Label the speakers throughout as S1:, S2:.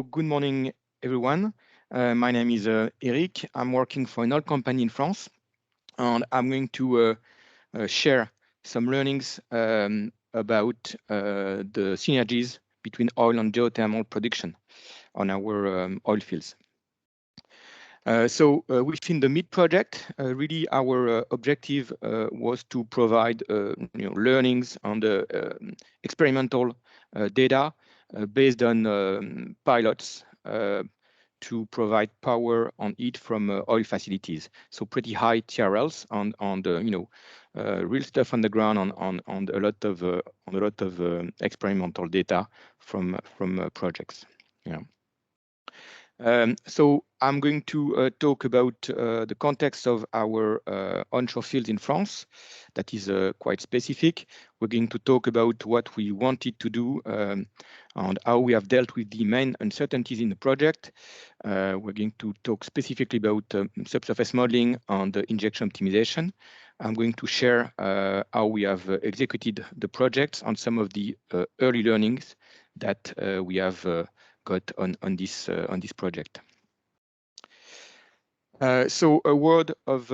S1: Good morning, everyone. My name is Eric. I'm working for an oil company in France, and I'm going to share some learnings about the synergies between oil and geothermal production on our oil fields. Within the MID project, really our objective was to provide learnings on the experimental data based on pilots to provide power on it from oil facilities. So pretty high TRLs on the real stuff on the ground on a lot of experimental data from projects. Yeah. So I'm going to talk about the context of our onshore fields in France. That is quite specific. We're going to talk about what we wanted to do and how we have dealt with the main uncertainties in the project. We're going to talk specifically about subsurface modeling and injection optimization. I'm going to share how we have executed the projects and some of the early learnings that we have got on this project. So a word on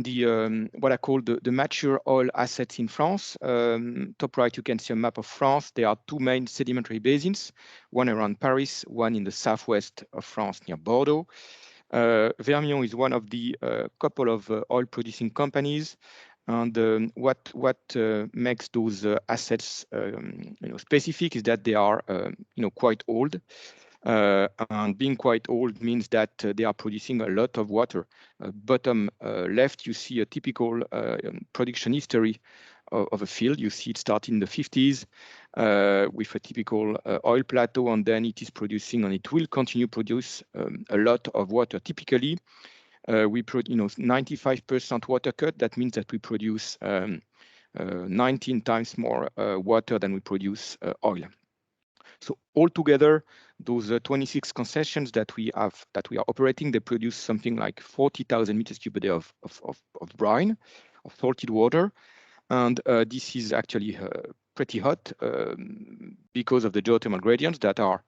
S1: the what I call the mature oil assets in France. Top right, you can see a map of France. There are two main sedimentary basins, one around Paris, one in the southwest of France near Bordeaux. Vermillon is one of the couple of oil-producing companies. And what makes those assets specific is that they are quite old. And being quite old means that they are producing a lot of water. Bottom left, you see a typical production history of a field. You see it starting in the 50s with a typical oil plateau, and then it is producing, and it will continue to produce a lot of water. Typically, we produce 95% water cut. That means that we produce 19 times more water than we produce oil. So altogether, those 26 concessions that we are operating, they produce something like 40,000 meters cubed a day of brine, of salted water. And this is actually pretty hot because of the geothermal gradients that are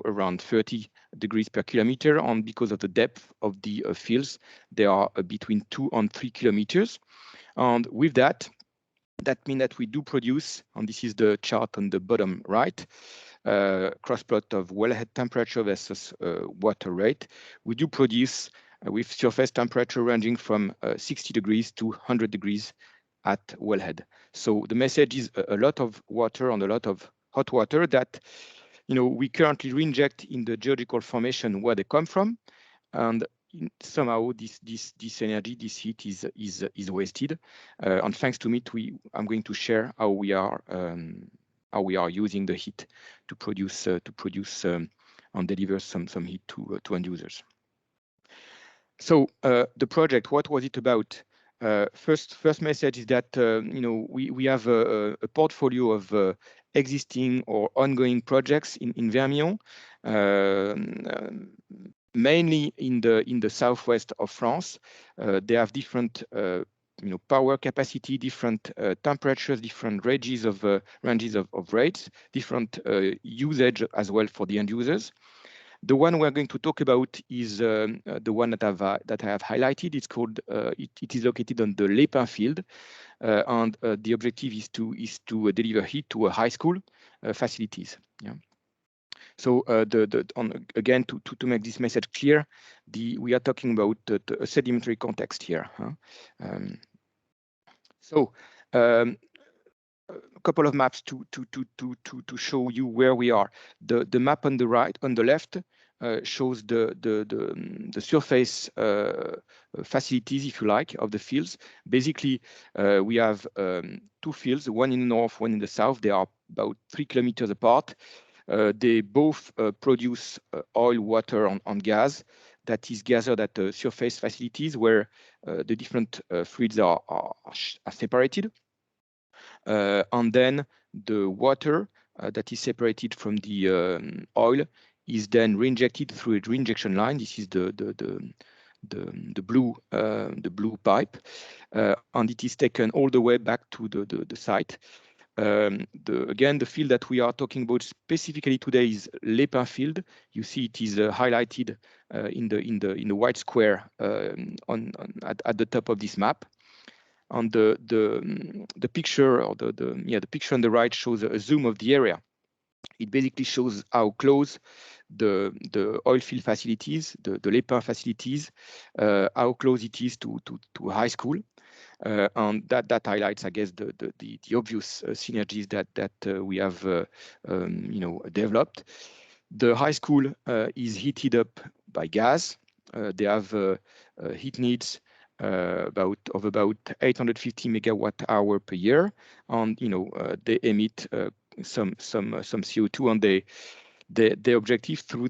S1: around 30 degrees per kilometer, and because of the depth of the fields, they are between 2 and 3 kilometers. And with that means that we do produce, and this is the chart on the bottom right, cross plot of wellhead temperature versus water rate. We do produce with surface temperature ranging from 60 degrees to 100 degrees at wellhead. So the message is a lot of water and a lot of hot water that we currently reinject in the geological formation where they come from, and somehow this energy, this heat is wasted. And thanks to MIT, I'm going to share how we are using the heat to produce and deliver some heat to end users. So the project, what was it about? First message is that we have a portfolio of existing or ongoing projects in Vermillon, mainly in the southwest of France. They have different power capacity, different temperatures, different ranges of rates, different usage as well for the end users. The one we're going to talk about is the one that I have highlighted. It's called. It is located on the Les Pins field, and the objective is to deliver heat to a high school facilities. Yeah. So again, to make this message clear, we are talking about a sedimentary context here. A couple of maps to show you where we are. The map on the right, on the left, shows the surface facilities, if you like, of the fields. Basically, we have two fields, one in the north, one in the south. They are about 3 kilometers apart. They both produce oil, water, and gas that is gathered at the surface facilities where the different fluids are separated. And then the water that is separated from the oil is then reinjected through a reinjection line. This is the blue pipe, and it is taken all the way back to the site. Again, the field that we are talking about specifically today is Les Pins field. You see it is highlighted in the white square at the top of this map. On the picture, or the picture on the right shows a zoom of the area. It basically shows how close the oil field facilities, the Les Pins facilities, how close it is to a high school. And that highlights, I guess, the obvious synergies that we have developed. The high school is heated up by gas. They have heat needs about 850 megawatt hour per year, and they emit some CO2, and the objective through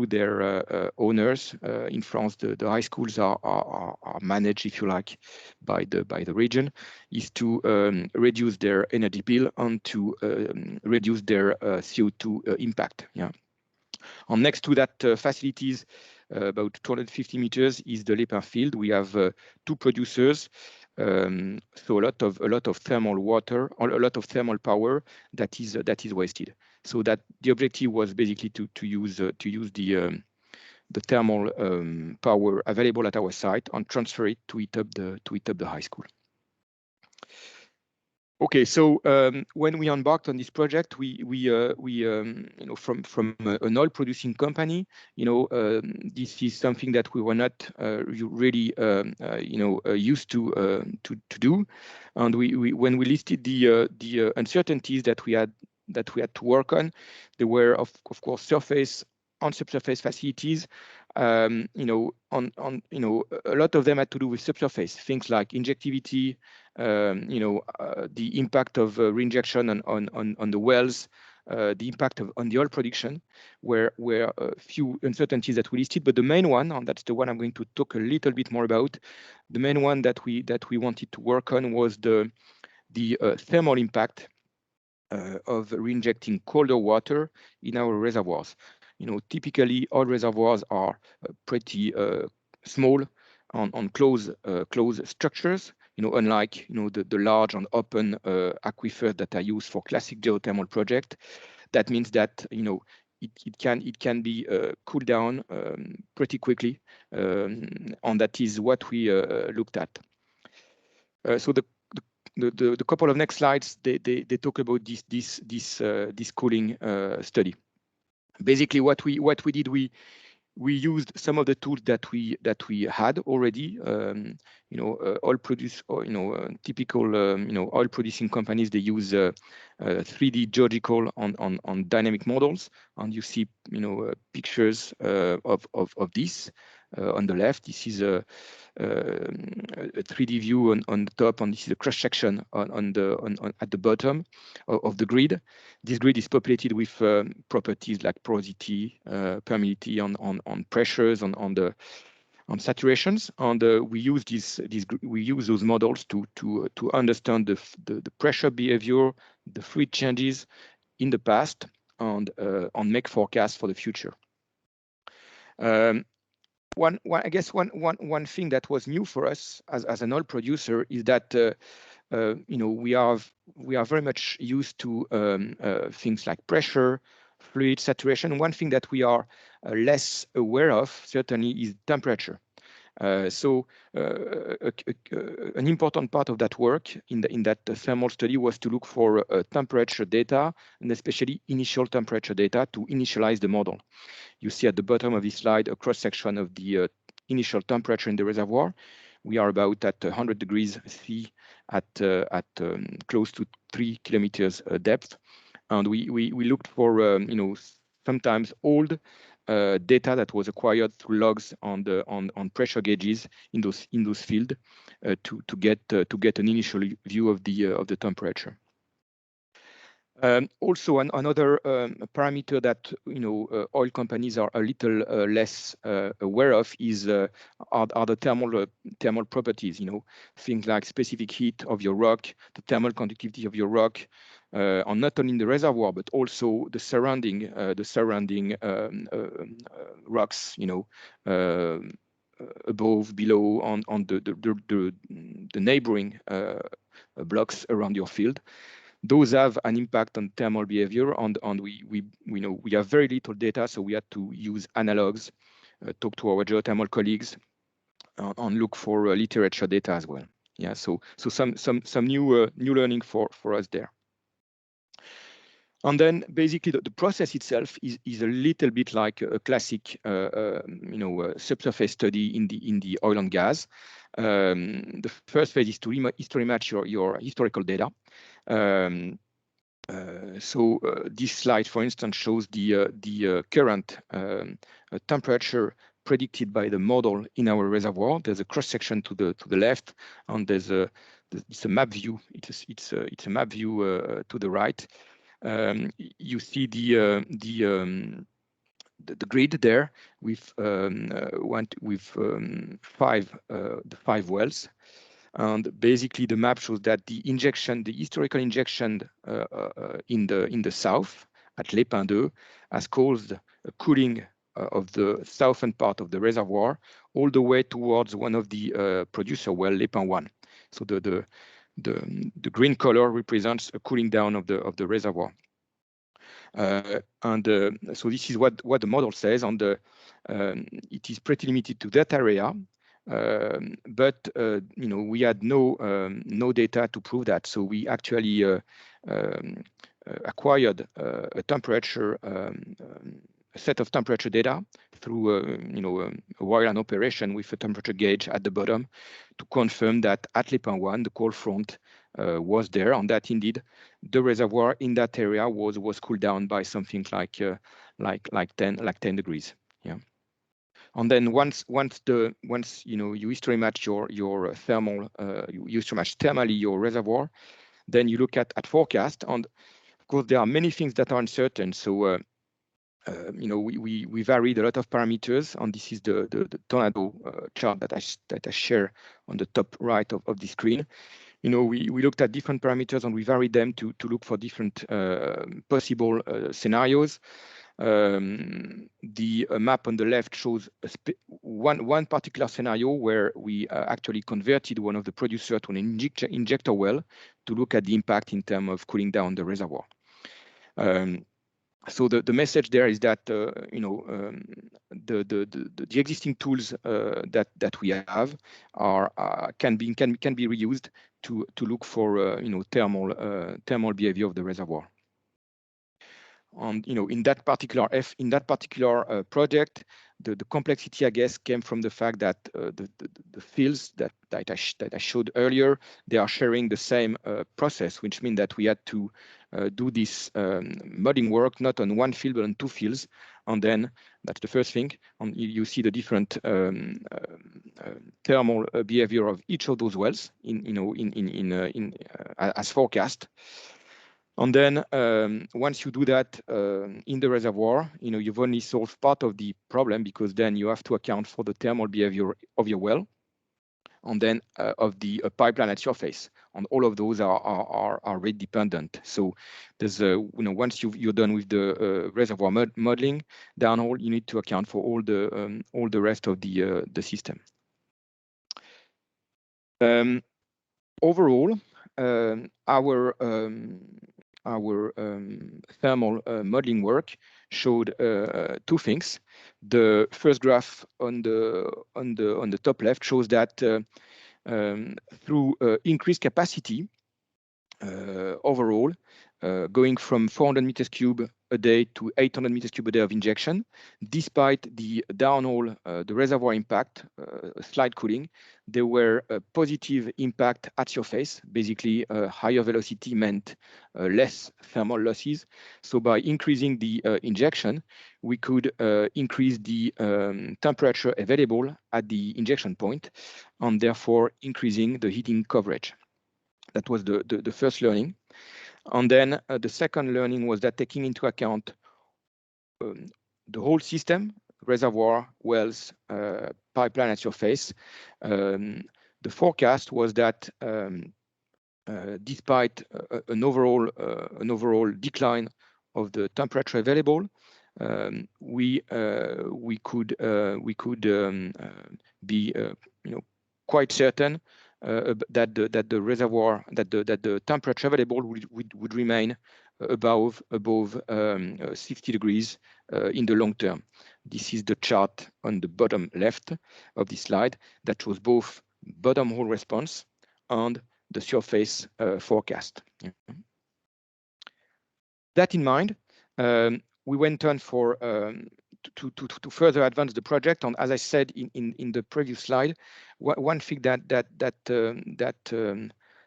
S1: their owners in France, the high schools are managed, if you like, by the region, is to reduce their energy bill and to reduce their CO2 impact. Yeah. And next to that facilities, about 250 meters, is the Les Pins field. We have two producers. So a lot of thermal water, or a lot of thermal power that is wasted. So that the objective was basically to use the thermal power available at our site and transfer it to heat up the high school. Okay, so when we embarked on this project, we from an oil producing company, this is something that we were not really used to do, and when we listed the uncertainties that we had to work on, there were of course surface and subsurface facilities. A lot of them had to do with subsurface things like injectivity, the impact of reinjection on the wells, the impact on the oil production, were a few uncertainties that we listed. But the main one, and that's the one I'm going to talk a little bit more about, the main one that we wanted to work on was the thermal impact of reinjecting colder water in our reservoirs. Typically oil reservoirs are pretty small on close structures. Unlike the large and open aquifers that are used for classic geothermal project. That means that it can be cooled down pretty quickly, and that is what we looked at. So the couple of next slides, they talk about this cooling study. Basically, what we did, we used some of the tools that we had already. Typical oil producing companies, they use 3D geological on dynamic models, and you see pictures of this on the left. This is a 3D view on the top, and this is a cross section at the bottom of the grid. This grid is populated with properties like porosity, permeability, on pressures, on saturations, and we use those models to understand the pressure behavior, the fluid changes in the past, and make forecasts for the future. I guess one thing that was new for us as an oil producer is that we are very much used to things like pressure, fluid, saturation. One thing that we are less aware of certainly is temperature. So an important part of that work in that thermal study was to look for temperature data, and especially initial temperature data, to initialize the model. You see at the bottom of this slide a cross section of the initial temperature in the reservoir. We are about at 100 degrees C at close to 3 kilometers depth, and we looked for sometimes old data that was acquired through logs on pressure gauges in those fields to get an initial view of the temperature. Also, another parameter that oil companies are a little less aware of is are the thermal properties. Things like specific heat of your rock, the thermal conductivity of your rock, and not only in the reservoir but also the surrounding rocks. Above, below, on the neighboring blocks around your field. those have an impact on thermal behavior, and we know we have very little data, so we had to use analogs, talk to our geothermal colleagues, and look for literature data as well. Yeah, so some new learning for us there. And then basically the process itself is a little bit like a classic subsurface study in the oil and gas. The first phase is to history match your historical data. This slide, for instance, shows the current temperature predicted by the model in our reservoir. There's a cross section to the left, and it's a map view. It's a map view to the right. You see the grid there with five wells. And basically, the map shows that the historical injection in the south at Les Pins 2 has caused a cooling of the southern part of the reservoir all the way towards one of the producer well, Les Pins 1. So the green color represents a cooling down of the reservoir. So this is what the model says. And it is pretty limited to that area. But we had no data to prove that, so we actually acquired a set of temperature data through a wireline operation with a temperature gauge at the bottom to confirm that at Les Pins 1 the cold front was there, and that indeed the reservoir in that area was cooled down by something like 10 degrees. Yeah. And then once you history match your thermal, you history match thermally your reservoir, then you look at forecast. And of course, there are many things that are uncertain. So we varied a lot of parameters, and this is the tornado chart that I share on the top right of the screen. We looked at different parameters and we varied them to look for different possible scenarios. The map on the left shows one particular scenario where we actually converted one of the producer to an injector well to look at the impact in terms of cooling down the reservoir. So the message there is that the existing tools that we have can be reused to look for thermal behavior of the reservoir. And in that particular project, the complexity, I guess, came from the fact that the fields that I showed earlier, they are sharing the same process, which means that we had to do this modeling work not on one field but on two fields. And then that's the first thing. And you see the different thermal behavior of each of those wells as forecast. And then once you do that in the reservoir, you've only solved part of the problem, because then you have to account for the thermal behavior of your well, and then of the pipeline at surface. And all of those are rate dependent. So there's once you're done with the reservoir modeling downhole, you need to account for all the rest of the system. Overall, our thermal modeling work showed two things. The first graph on the top left shows that through increased capacity overall, going from 400 meters cube a day to 800 meters cube a day of injection, despite the downhole, the reservoir impact, slight cooling, there were a positive impact at surface. Basically, higher velocity meant less thermal losses. So by increasing the injection, we could increase the temperature available at the injection point, and therefore increasing the heating coverage. That was the first learning. And then the second learning was that taking into account the whole system, reservoir, wells, pipeline at surface, the forecast was that despite an overall decline of the temperature available, we could be quite certain that the reservoir, that the temperature available would remain above 60 degrees in the long term. This is the chart on the bottom left of this slide that shows both bottom hole response and the surface forecast. That in mind, we went on for to further advance the project. And as I said in the previous slide, one thing that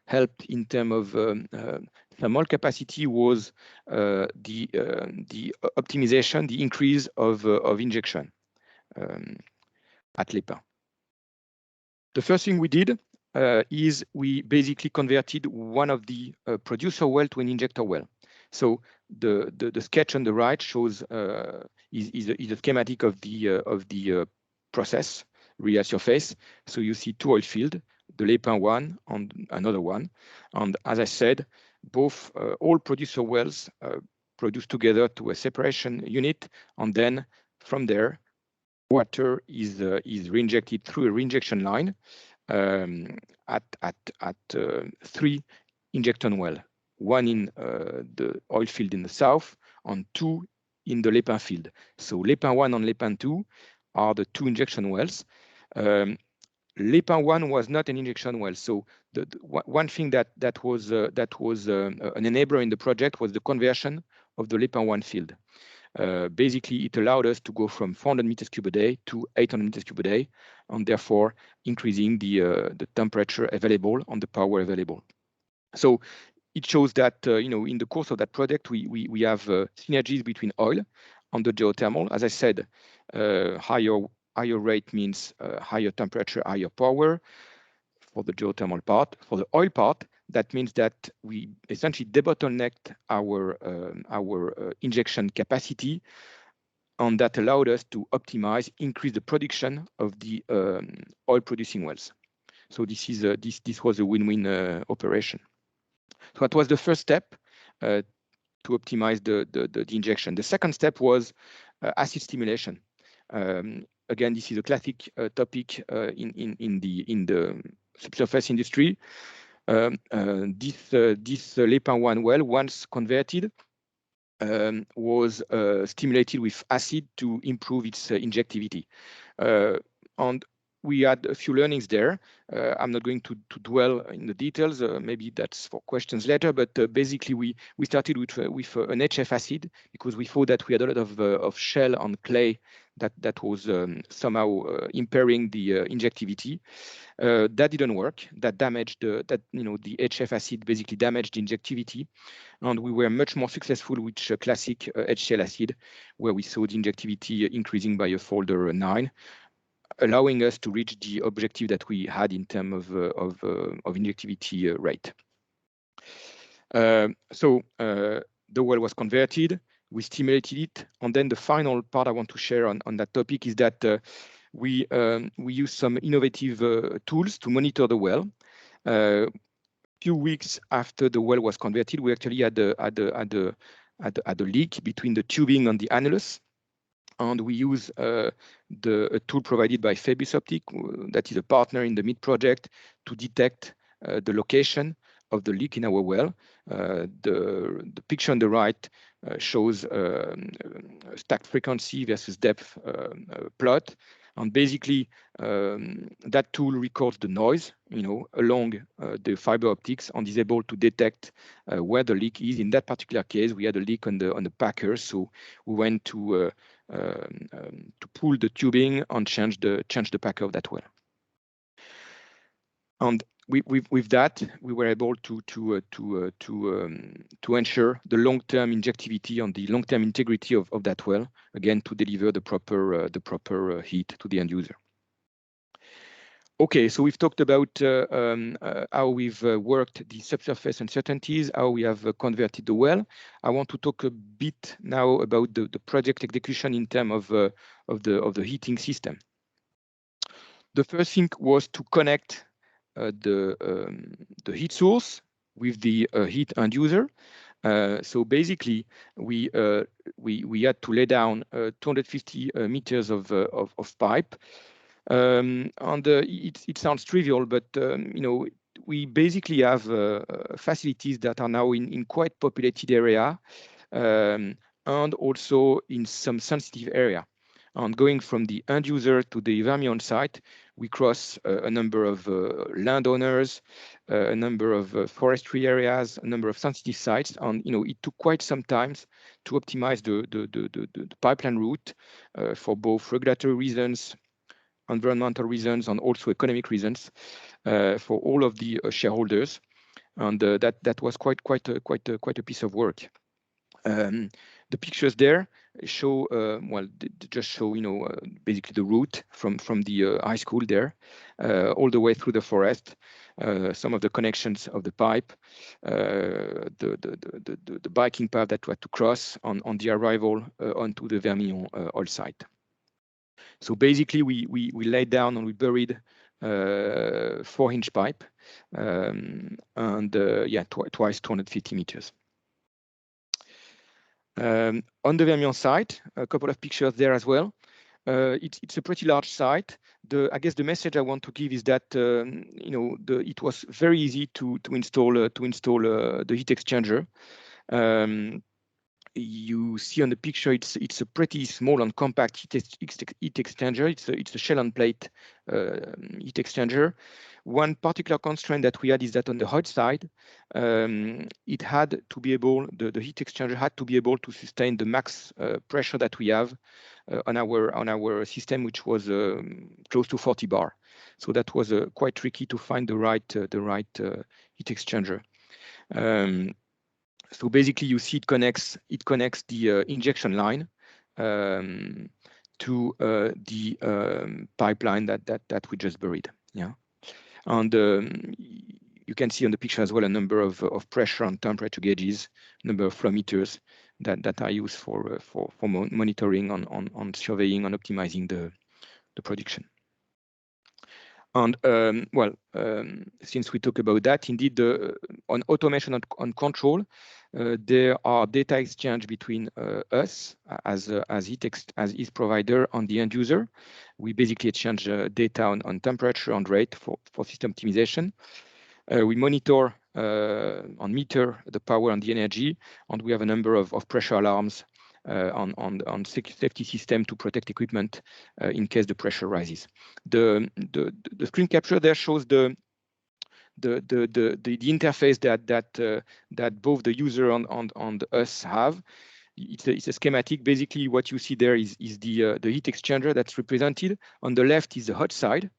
S1: helped in terms of thermal capacity was the optimization, the increase of injection at Les Pins. The first thing we did is we basically converted one of the producer well to an injector well. So the sketch on the right shows is a schematic of the process real surface. So you see two oil fields, the Les Pins one and another one. And as I said, both all producer wells produce together to a separation unit, and then from there, water is reinjected through a reinjection line at 3 injection wells, one in the oil field in the south and 2 in the Les Pins field. So Les Pins 1 and Les Pins 2 are the 2 injection wells. Les Pins 1 was not an injection well. So the one thing that was an enabler in the project was the conversion of the Les Pins 1 field. Basically, it allowed us to go from 400 meters cube a day to 800 meters cube a day, and therefore increasing the temperature available and the power available. So it shows that in the course of that project, we have synergies between oil and the geothermal. As I said, higher rate means higher temperature, higher power for the geothermal part. For the oil part, that means that we essentially debottlenecked our injection capacity, and that allowed us to optimize, increase the production of the oil-producing wells. So this was a win-win operation. So that was the first step to optimize the injection. The second step was acid stimulation. Again, this is a classic topic in the subsurface industry. This Les Pins 1 well, once converted, was stimulated with acid to improve its injectivity. And we had a few learnings there. I'm not going to dwell in the details. Maybe that's for questions later. But basically, we started with an HF acid because we thought that we had a lot of shell on clay that was somehow impairing the injectivity. That didn't work. That damaged the HF acid basically damaged the injectivity, and we were much more successful with classic HCl acid, where we saw the injectivity increasing by a folder 9. Allowing us to reach the objective that we had in terms of injectivity rate. So the well was converted, we stimulated it, and then the final part I want to share on that topic is that we use some innovative tools to monitor the well. A few weeks after the well was converted, we actually had a leak between the tubing and the annulus. And we use a tool provided by Phoebus Optic, that is a partner in the MID project, to detect the location of the leak in our well. The picture on the right shows stacked frequency versus depth plot. And basically, that tool records the noise, along the fiber optics, and is able to detect where the leak is. In that particular case, we had a leak on the packer, so we went to pull the tubing and change the packer of that well. And with that, we were able to ensure the long-term injectivity and the long-term integrity of that well, again to deliver the proper heat to the end user. Okay, so we've talked about how we've worked the subsurface uncertainties, how we have converted the well. I want to talk a bit now about the project execution in terms of the heating system. The first thing was to connect the heat source with the heat end user. So basically, we had to lay down 250 meters of pipe. It sounds trivial, but we basically have facilities that are now in quite populated area, and also in some sensitive area. And going from the end user to the Vermilion site, we cross a number of landowners, a number of forestry areas, a number of sensitive sites, and it took quite some time to optimize the pipeline route for both regulatory reasons, environmental reasons, and also economic reasons for all of the shareholders, and that was quite a piece of work. The pictures there show just show basically the route from the high school there all the way through the forest, some of the connections of the pipe, the biking path that we had to cross on the arrival onto the Vermilion oil site. So basically we laid down and we buried 4-inch pipe, and twice 250 meters. On the Vermilion site, a couple of pictures there as well. It's a pretty large site. I guess the message I want to give is that it was very easy to install the heat exchanger. You see on the picture, it's a pretty small and compact heat exchanger. It's a shell and plate heat exchanger. One particular constraint that we had is that on the hot side, it had to be able, the heat exchanger had to be able to sustain the max pressure that we have on our system, which was close to 40 bar. So that was quite tricky to find the right heat exchanger. So basically, you see it connects the injection line to the pipeline that we just buried. Yeah, and you can see on the picture as well a number of pressure and temperature gauges, number of flow meters that are used for monitoring on surveying and optimizing the production. And since we talk about that, indeed, on automation and control, there are data exchange between us as heat provider and the end user. We basically exchange data on temperature and rate for system optimization. We monitor and meter the power and the energy, and we have a number of pressure alarms on safety system to protect equipment in case the pressure rises. The screen capture there shows the interface that both the user and us have. It's a schematic. Basically, what you see there is the heat exchanger that's represented. On the left is the hot side.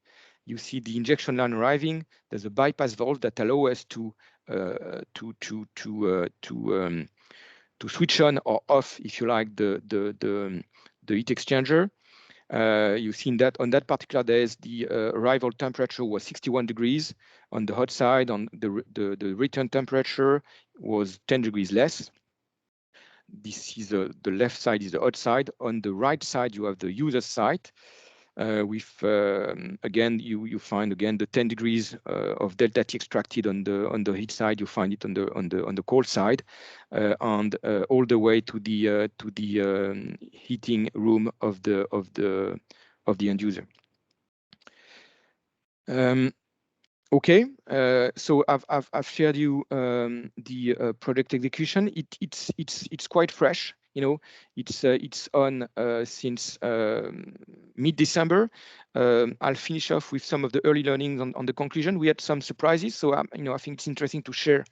S1: You see the injection line arriving. There's a bypass valve that allow us to switch on or off, if you like, the heat exchanger. You've seen that on that particular days, the arrival temperature was 61 degrees on the hot side. On the return temperature was 10 degrees less. This is the left side is the hot side. On the right side, you have the user side. With again, you find again the 10 degrees of delta T extracted on the heat side. You find it on the cold side, and all the way to the heating room of the end user. Okay, so I've shared you the project execution. It's quite fresh. It's on since mid-December. I'll finish off with some of the early learnings on the conclusion. We had some surprises, so I think it's interesting to share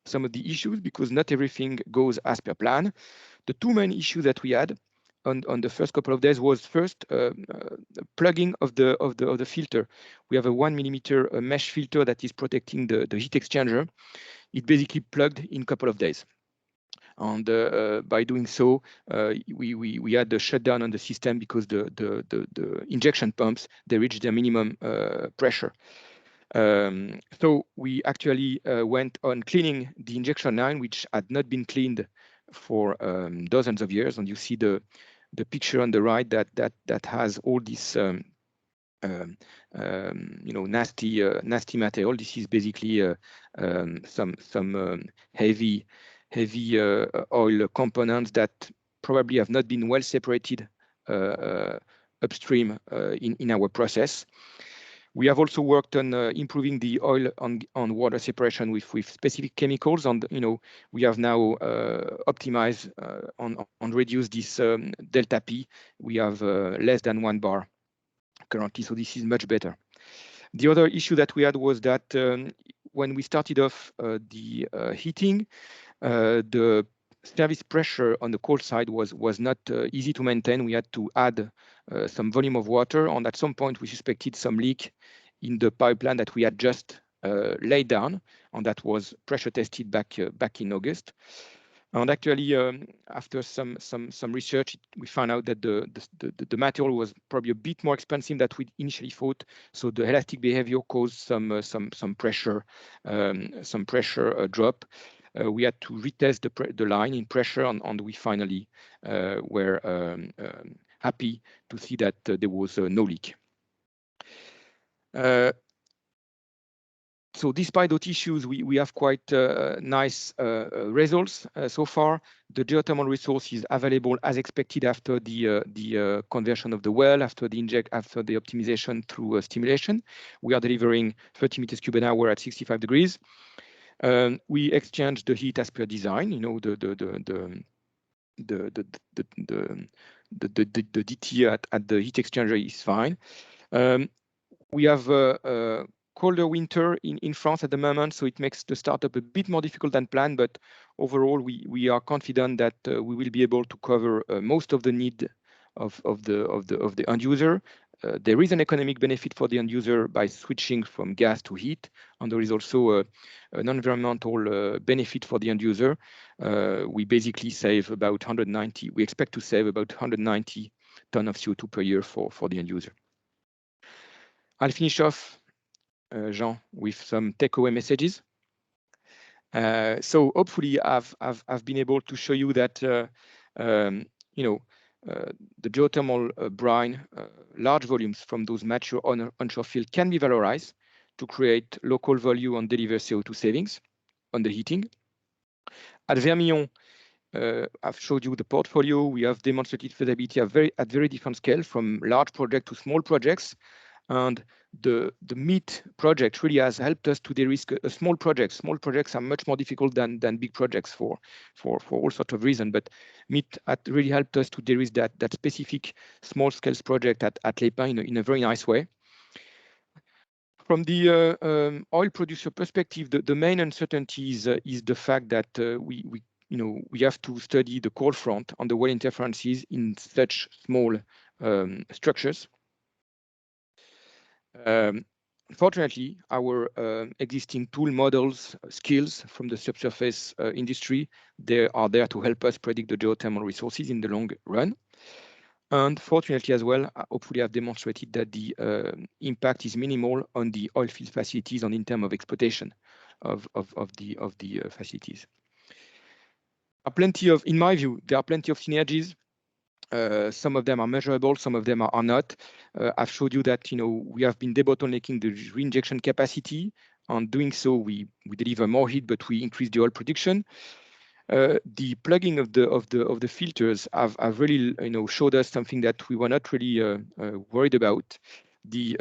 S1: some of the issues because not everything goes as per plan. The two main issues that we had on the first couple of days was first plugging of the filter. We have a 1 millimeter mesh filter that is protecting the heat exchanger. It basically plugged in a couple of days. And by doing so, we had the shutdown on the system because the injection pumps, they reached their minimum pressure. So we actually went on cleaning the injection line, which had not been cleaned for dozens of years. And you see the picture on the right that has all this nasty material. This is basically some heavy oil components that probably have not been well separated upstream in our process. We have also worked on improving the oil on water separation with specific chemicals. And we have now optimized on reduce this delta P. We have less than 1 bar currently, so this is much better. The other issue that we had was that when we started off the heating, the service pressure on the cold side was not easy to maintain. We had to add some volume of water, and at some point we suspected some leak in the pipeline that we had just laid down, and that was pressure tested back in August. And actually, after some research, we found out that the material was probably a bit more expensive than we initially thought. So the elastic behavior caused some pressure drop. We had to retest the line in pressure, and we finally were happy to see that there was no leak. So despite those issues, we have quite nice results so far. The geothermal resource is available as expected after the conversion of the well, after the optimization through stimulation. We are delivering 30 meters cube an hour at 65 degrees. We exchange the heat as per design. The DT at the heat exchanger is fine. We have a colder winter in France at the moment, so it makes the startup a bit more difficult than planned. But overall, we are confident that we will be able to cover most of the need of the end user. There is an economic benefit for the end user by switching from gas to heat, and there is also an environmental benefit for the end user. We basically save about 190. We expect to save about 190 tons of CO2 per year for the end user. I'll finish off, Jean, with some takeaway messages. So hopefully I've been able to show you that the geothermal brine, large volumes from those mature onshore fields can be valorized to create local value and deliver CO2 savings on the heating. At Vermillon, I've showed you the portfolio. We have demonstrated feasibility at very different scale, from large projects to small projects. And the MIT project really has helped us to de-risk a small project. Small projects are much more difficult than big projects for all sorts of reasons. But MIT really helped us to de-risk that specific small scale project at Les Pins in a very nice way. From the oil producer perspective, the main uncertainty is the fact that we have to study the cold front on the well interferences in such small structures. Fortunately, our existing tool models, skills from the subsurface industry, they are there to help us predict the geothermal resources in the long run. And fortunately as well, hopefully I've demonstrated that the impact is minimal on the oil field facilities and in terms of exploitation of the facilities. In my view, there are plenty of synergies. Some of them are measurable, some of them are not. I've showed you that we have been debottlenecking the reinjection capacity. On doing so, we deliver more heat, but we increase the oil production. The plugging of the filters have really showed us something that we were not really worried about. The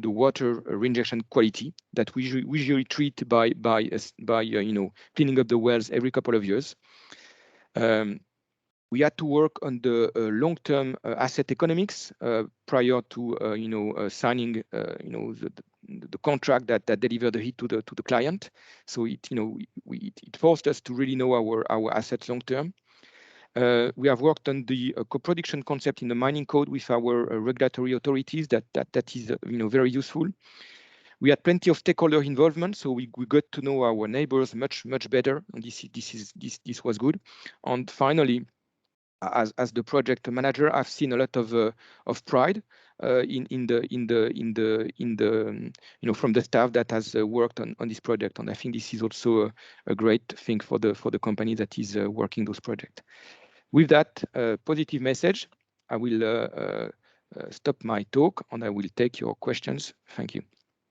S1: water reinjection quality that we usually treat by cleaning up the wells every couple of years. We had to work on the long-term asset economics prior to signing the contract that delivered the heat to the client. So it forced us to really know our assets long term. We have worked on the coproduction concept in the mining code with our regulatory authorities. That is very useful. We had plenty of stakeholder involvement, so we got to know our neighbors much better, and this was good. And finally, as the project manager, I've seen a lot of pride from the staff that has worked on this project, and I think this is also a great thing for the company that is working those projects. With that positive message, I will stop my talk and I will take your questions. Thank you.